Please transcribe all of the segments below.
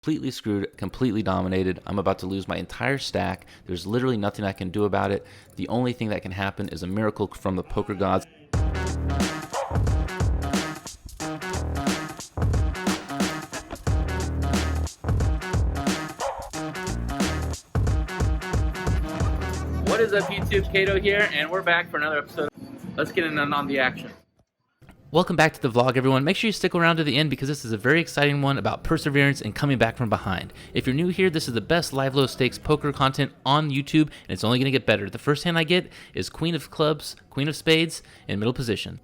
Completely screwed, completely dominated. I'm about to lose my entire stack. There's literally nothing I can do about it. The only thing that can happen is a miracle from the poker gods. What is up, YouTube? Kato here, and we're back for another episode. Let's get in on the action. Welcome back to the vlog, everyone. Make sure you stick around to the end because this is a very exciting one about perseverance and coming back from behind. If you're new here, this is the best live low stakes poker content on YouTube, and it's only going to get better. The first hand I get is Queen of Clubs, Queen of Spades in middle position.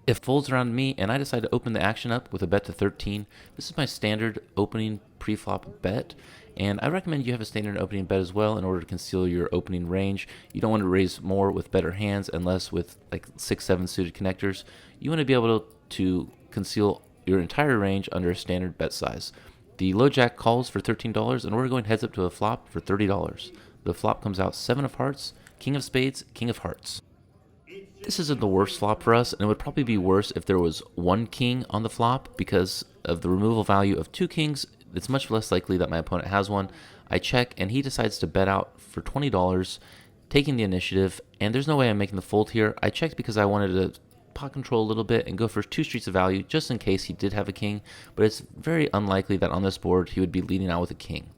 It folds around me, and I decide to open the action up with a bet to 13. This is my standard opening pre-flop bet, and I recommend you have a standard opening bet as well in order to conceal your opening range. You don't want to raise more with better hands and less with like 6-7 suited connectors. You want to be able to conceal your entire range under a standard bet size. The low jack calls for $13, and we're going heads up to a flop for $30. The flop comes out 7 of hearts, King of Spades, King of Hearts. This isn't the worst flop for us, and it would probably be worse if there was 1 king on the flop. Because of the removal value of 2 kings, it's much less likely that my opponent has one. I check, and he decides to bet out for $20, taking the initiative, and there's no way I'm making the fold here. I checked because I wanted to pot control a little bit and go for 2 streets of value just in case he did have a king, but it's very unlikely that on this board he would be leading out with a king.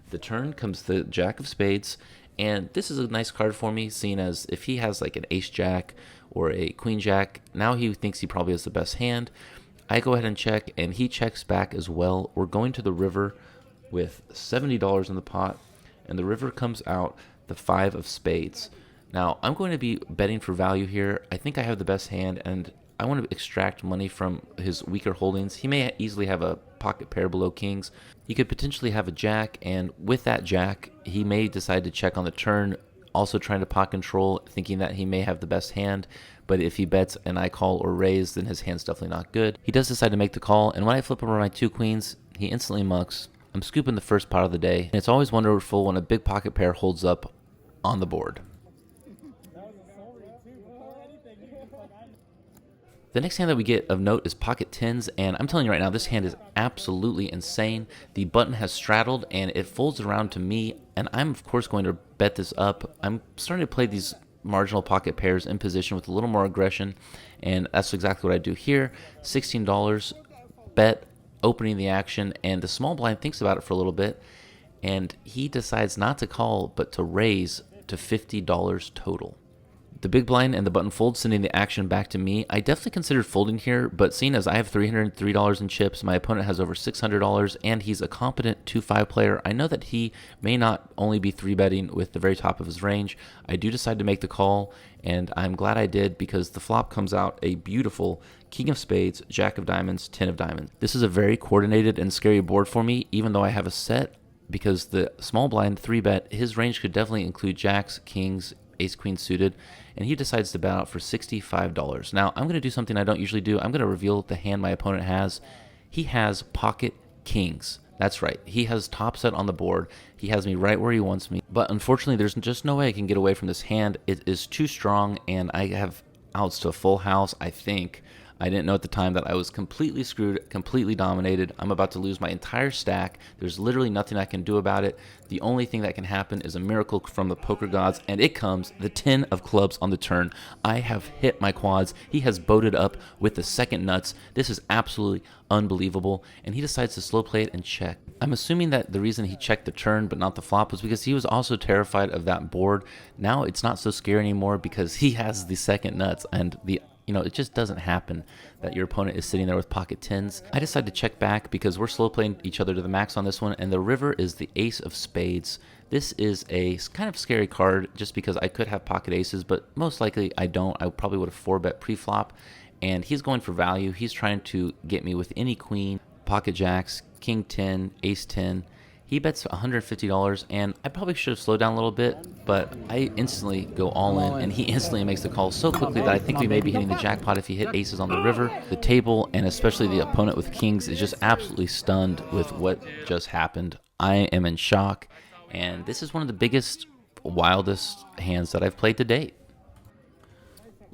The turn comes the Jack of Spades, and this is a nice card for me, seeing as if he has like an ace jack or a queen jack, now he thinks he probably has the best hand. I go ahead and check, and he checks back as well. We're going to the river with $70 in the pot, and the river comes out the 5 of spades. Now, I'm going to be betting for value here. I think I have the best hand, and I want to extract money from his weaker holdings. He may easily have a pocket pair below kings. He could potentially have a jack, and with that jack, he may decide to check on the turn, also trying to pot control, thinking that he may have the best hand. But if he bets and I call or raise, then his hand's definitely not good. He does decide to make the call, and when I flip over my 2 queens, he instantly mucks. I'm scooping the first pot of the day, and it's always wonderful when a big pocket pair holds up on the board. The next hand that we get of note is pocket tens, and I'm telling you right now, this hand is absolutely insane. The button has straddled, and it folds around to me, and I'm of course going to bet this up. I'm starting to play these marginal pocket pairs in position with a little more aggression, and that's exactly what I do here. $16 bet, opening the action, and the small blind thinks about it for a little bit, and he decides not to call but to raise to $50 total. The big blind and the button fold, sending the action back to me. I definitely considered folding here, but seeing as I have $303 in chips, my opponent has over $600, and he's a competent 2-5 player, I know that he may not only be 3-betting with the very top of his range. I do decide to make the call, and I'm glad I did because the flop comes out a beautiful King of Spades, Jack of Diamonds, 10 of Diamonds. This is a very coordinated and scary board for me, even though I have a set, because the small blind 3-bet, his range could definitely include jacks, kings, ace queen suited, and he decides to bet out for $65. Now I'm going to do something I don't usually do. I'm going to reveal the hand my opponent has. He has pocket kings. That's right, he has top set on the board. He has me right where he wants me, but unfortunately there's just no way I can get away from this hand. It is too strong, and I have outs to a full house. I think I didn't know at the time that I was completely screwed, completely dominated. I'm about to lose my entire stack. There's literally nothing I can do about it. The only thing that can happen is a miracle from the poker gods, and it comes the 10 of clubs on the turn. I have hit my quads. He has boated up with the second nuts. This is absolutely unbelievable, and he decides to slow play it and check. I'm assuming that the reason he checked the turn but not the flop was because he was also terrified of that board. Now it's not so scary anymore because he has the second nuts, and it just doesn't happen that your opponent is sitting there with pocket tens. I decide to check back because we're slow playing each other to the max on this one, and the river is the ace of spades. This is a kind of scary card just because I could have pocket aces, but most likely I don't. I probably would have 4-bet pre-flop, and he's going for value. He's trying to get me with any queen, pocket jacks, king 10, ace 10. He bets $150, and I probably should have slowed down a little bit, but I instantly go all in, and he instantly makes the call so quickly that I think we may be hitting the jackpot if he hit aces on the river. The table, and especially the opponent with kings, is just absolutely stunned with what just happened. I am in shock, and this is one of the biggest, wildest hands that I've played to date.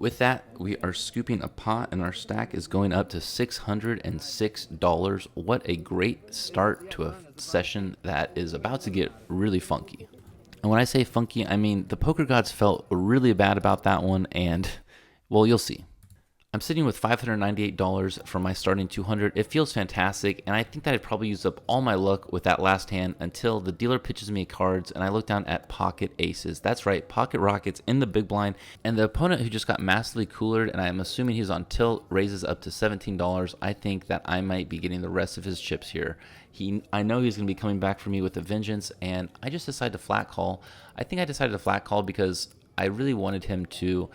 With that, we are scooping a pot and our stack is going up to $606. What a great start to a session that is about to get really funky. And when I say funky, I mean the poker gods felt really bad about that one, and, well, you'll see. I'm sitting with $598 for my starting 200. It feels fantastic, and I think that I'd probably used up all my luck with that last hand until the dealer pitches me cards and I look down at pocket aces. That's right, pocket rockets in the big blind, and the opponent who just got massively coolered, and I'm assuming he's on tilt, raises up to $17. I think that I might be getting the rest of his chips here. I know he's going to be coming back for me with a vengeance, and I just decided to flat call. I think I decided to flat call because I really wanted him to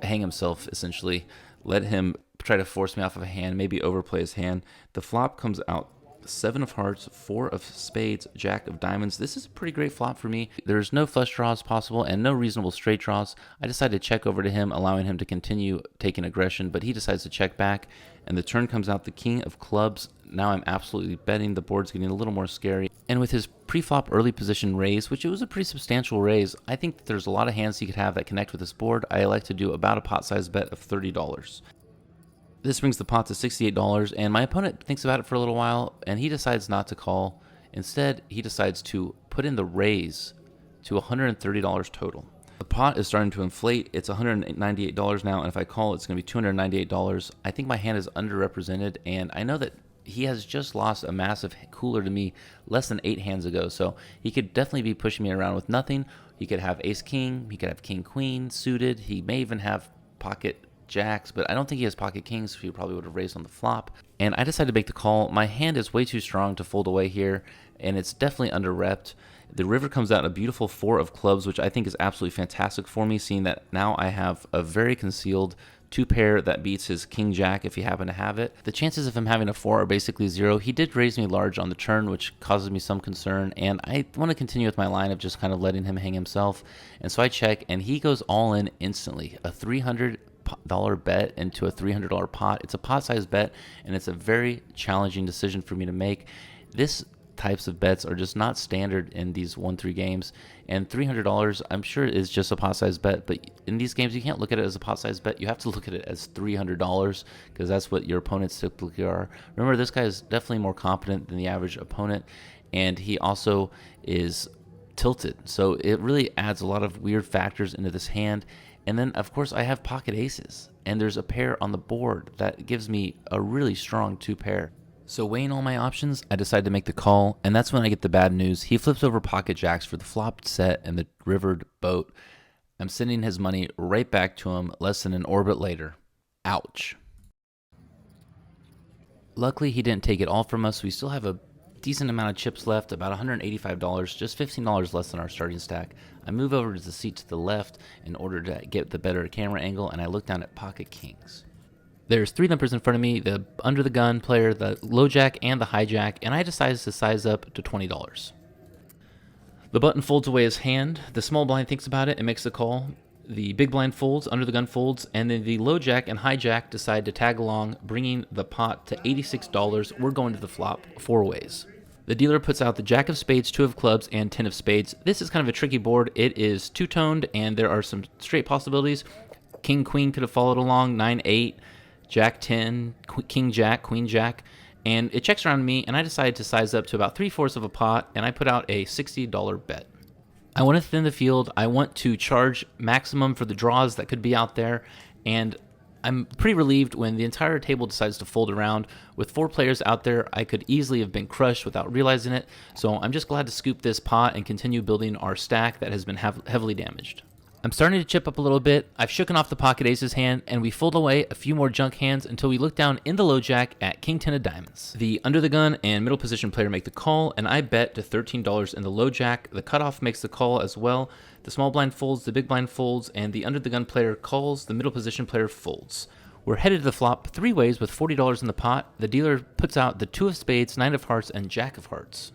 hang himself, essentially. Let him try to force me off of a hand, maybe overplay his hand. The flop comes out 7 of hearts, 4 of spades, jack of diamonds. This is a pretty great flop for me. There's no flush draws possible and no reasonable straight draws. I decided to check over to him, allowing him to continue taking aggression, but he decides to check back, and the turn comes out the king of clubs. Now I'm absolutely betting. The board's getting a little more scary. And with his pre-flop early position raise, which it was a pretty substantial raise, I think that there's a lot of hands he could have that connect with this board. I elect to do about a pot size bet of $30. This brings the pot to $68, and my opponent thinks about it for a little while, and he decides not to call. Instead, he decides to put in the raise to $130 total. The pot is starting to inflate. It's $198 now, and if I call, it's going to be $298. I think my hand is underrepresented, and I know that he has just lost a massive cooler to me less than 8 hands ago, so he could definitely be pushing me around with nothing. He could have ace-king, he could have king-queen suited, he may even have pocket jacks, but I don't think he has pocket kings, so he probably would have raised on the flop. And I decided to make the call. My hand is way too strong to fold away here, and it's definitely under-repped. The river comes out a beautiful 4 of clubs, which I think is absolutely fantastic for me, seeing that now I have a very concealed 2-pair that beats his king-jack if he happen to have it. The chances of him having a 4 are basically 0. He did raise me large on the turn, which causes me some concern, and I want to continue with my line of just kind of letting him hang himself. And so I check, and he goes all in instantly. A $300 bet into a $300 pot. It's a pot-sized bet, and it's a very challenging decision for me to make. This types of bets are just not standard in these 1-3 games, and $300 I'm sure is just a pot-sized bet, but in these games you can't look at it as a pot-sized bet. You have to look at it as $300 because that's what your opponents typically are. Remember, this guy is definitely more competent than the average opponent, and he also is tilted, so it really adds a lot of weird factors into this hand. And then of course I have pocket aces, and there's a pair on the board that gives me a really strong 2-pair. So weighing all my options, I decide to make the call, and that's when I get the bad news. He flips over pocket jacks for the flopped set and the rivered boat. I'm sending his money right back to him less than an orbit later. Ouch. Luckily, he didn't take it all from us. We still have a decent amount of chips left, about $185, just $15 less than our starting stack. I move over to the seat to the left in order to get the better camera angle, and I look down at pocket kings. There's 3 numbers in front of me, the under the gun player, the low jack, and the high jack, and I decide to size up to $20. The button folds away his hand. The small blind thinks about it and makes the call. The big blind folds, under the gun folds, and then the low jack and high jack decide to tag along, bringing the pot to $86. We're going to the flop 4 ways. The dealer puts out the jack of spades, 2 of clubs, and 10 of spades. This is kind of a tricky board. It is two-toned, and there are some straight possibilities. King, queen could have followed along, 9-8. Jack 10, King Jack, Queen Jack, and it checks around me, and I decide to size up to about 3/4 of a pot, and I put out a $60 bet. I want to thin the field. I want to charge maximum for the draws that could be out there, and I'm pretty relieved when the entire table decides to fold around. With 4 players out there, I could easily have been crushed without realizing it, so I'm just glad to scoop this pot and continue building our stack that has been heavily damaged. I'm starting to chip up a little bit. I've shooken off the pocket aces hand, and we fold away a few more junk hands until we look down in the low jack at king 10 of diamonds. The under the gun and middle position player make the call, and I bet to $13 in the low jack. The cutoff makes the call as well. The small blind folds, the big blind folds, and the under the gun player calls, the middle position player folds. We're headed to the flop 3 ways with $40 in the pot. The dealer puts out the 2 of spades, 9 of hearts, and jack of hearts.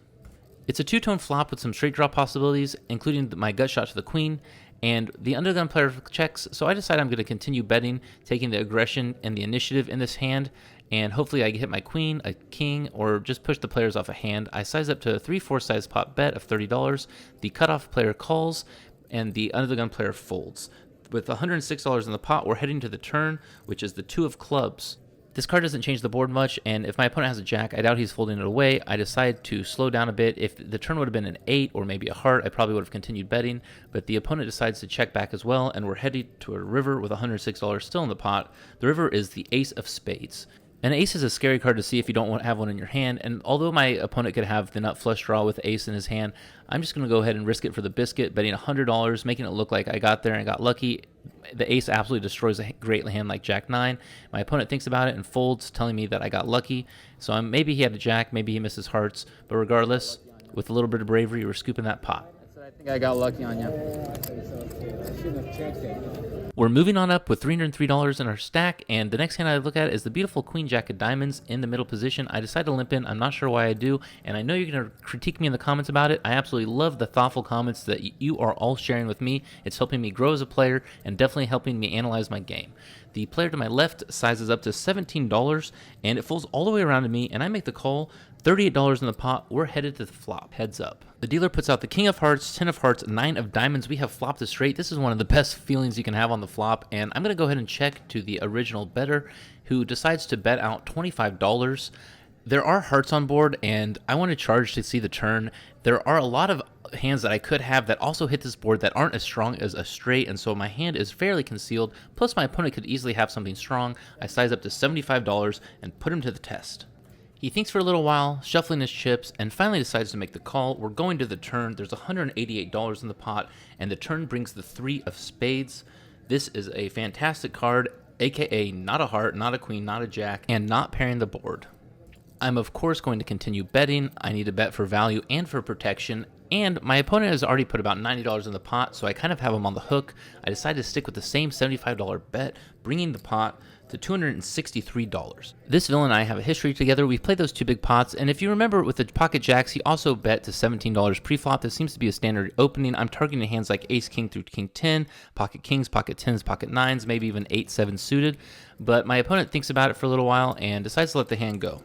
It's a 2-tone flop with some straight draw possibilities, including my gut shot to the queen, and the undergun player checks, so I decide I'm going to continue betting, taking the aggression and the initiative in this hand, and hopefully I hit my queen, a king, or just push the players off a hand. I size up to a 3/4 size pot bet of $30. The cutoff player calls, and the undergun player folds. With $106 in the pot, we're heading to the turn, which is the 2 of clubs. This card doesn't change the board much, and if my opponent has a jack, I doubt he's folding it away. I decide to slow down a bit. If the turn would have been an 8 or maybe a heart, I probably would have continued betting, but the opponent decides to check back as well, and we're headed to a river with $106 still in the pot. The river is the ace of spades. An ace is a scary card to see if you don't have one in your hand, and although my opponent could have the nut flush draw with ace in his hand, I'm just going to go ahead and risk it for the biscuit, betting $100, making it look like I got there and got lucky. The ace absolutely destroys a great hand like jack 9. My opponent thinks about it and folds, telling me that I got lucky. So maybe he had a jack, maybe he misses hearts, but regardless, with a little bit of bravery, we're scooping that pot. I think I got lucky on you. We're moving on up with $303 in our stack, and the next hand I look at is the beautiful Queen Jack of Diamonds in the middle position. I decide to limp in. I'm not sure why I do, and I know you're going to critique me in the comments about it. I absolutely love the thoughtful comments that you are all sharing with me. It's helping me grow as a player and definitely helping me analyze my game. The player to my left sizes up to $17, and it folds all the way around to me, and I make the call. $38 in the pot. We're headed to the flop. Heads up. The dealer puts out the king of hearts, 10 of hearts, 9 of diamonds. We have flopped a straight. This is one of the best feelings you can have on the flop, and I'm going to go ahead and check to the original bettor, who decides to bet out $25. There are hearts on board, and I want to charge to see the turn. There are a lot of hands that I could have that also hit this board that aren't as strong as a straight, and so my hand is fairly concealed. Plus, my opponent could easily have something strong. I size up to $75 and put him to the test. He thinks for a little while, shuffling his chips, and finally decides to make the call. We're going to the turn. There's $188 in the pot, and the turn brings the 3 of spades. This is a fantastic card, aka not a heart, not a queen, not a jack, and not pairing the board. I'm of course going to continue betting. I need to bet for value and for protection, and my opponent has already put about $90 in the pot, so I kind of have him on the hook. I decided to stick with the same $75 bet, bringing the pot to $263. This villain and I have a history together. We've played those 2 big pots, and if you remember with the pocket jacks, he also bet to $17 pre-flop. This seems to be a standard opening. I'm targeting hands like ace king through king 10, pocket kings, pocket 10s, pocket 9s, maybe even 8-7 suited, but my opponent thinks about it for a little while and decides to let the hand go.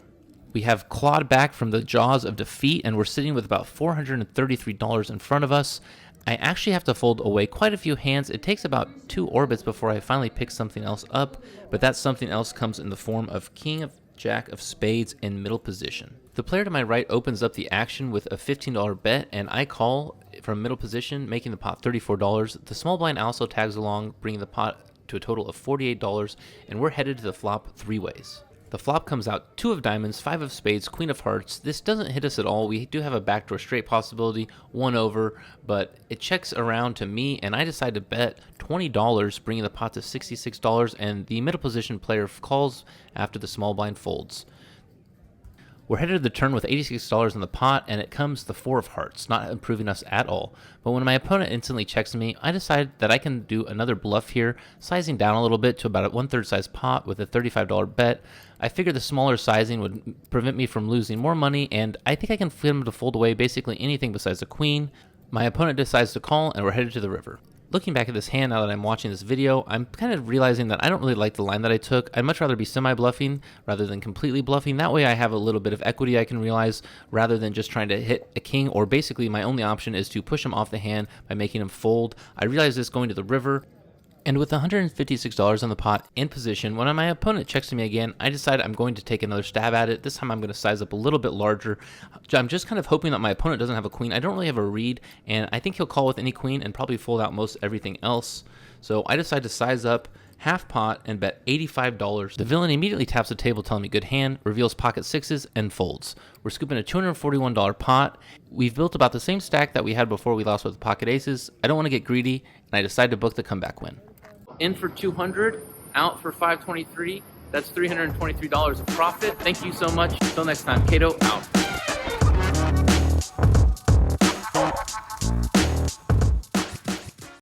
We have clawed back from the jaws of defeat, and we're sitting with about $433 in front of us. I actually have to fold away quite a few hands. It takes about 2 orbits before I finally pick something else up, but that something else comes in the form of king of jack of spades in middle position. The player to my right opens up the action with a $15 bet, and I call from middle position, making the pot $34. The small blind also tags along, bringing the pot to a total of $48, and we're headed to the flop 3 ways. The flop comes out 2 of diamonds, 5 of spades, queen of hearts. This doesn't hit us at all. We do have a backdoor straight possibility, 1 over, but it checks around to me, and I decide to bet $20, bringing the pot to $66, and the middle position player calls after the small blind folds. We're headed to the turn with $86 in the pot, and it comes the 4 of hearts, not improving us at all. But when my opponent instantly checks me, I decide that I can do another bluff here, sizing down a little bit to about a 1/3 size pot with a $35 bet. I figure the smaller sizing would prevent me from losing more money, and I think I can get him to fold away basically anything besides a queen. My opponent decides to call, and we're headed to the river. Looking back at this hand now that I'm watching this video, I'm kind of realizing that I don't really like the line that I took. I'd much rather be semi-bluffing rather than completely bluffing. That way I have a little bit of equity I can realize rather than just trying to hit a king, or basically my only option is to push him off the hand by making him fold. I realize this going to the river. And with $156 on the pot in position, when my opponent checks to me again, I decide I'm going to take another stab at it. This time I'm going to size up a little bit larger. I'm just kind of hoping that my opponent doesn't have a queen. I don't really have a read, and I think he'll call with any queen and probably fold out most everything else. So I decide to size up half pot and bet $85. The villain immediately taps the table telling me good hand, reveals pocket 6s, and folds. We're scooping a $241 pot. We've built about the same stack that we had before we lost with the pocket aces. I don't want to get greedy, and I decide to book the comeback win. In for 200, out for 523. That's $323 of profit. Thank you so much. Until next time, Kato out.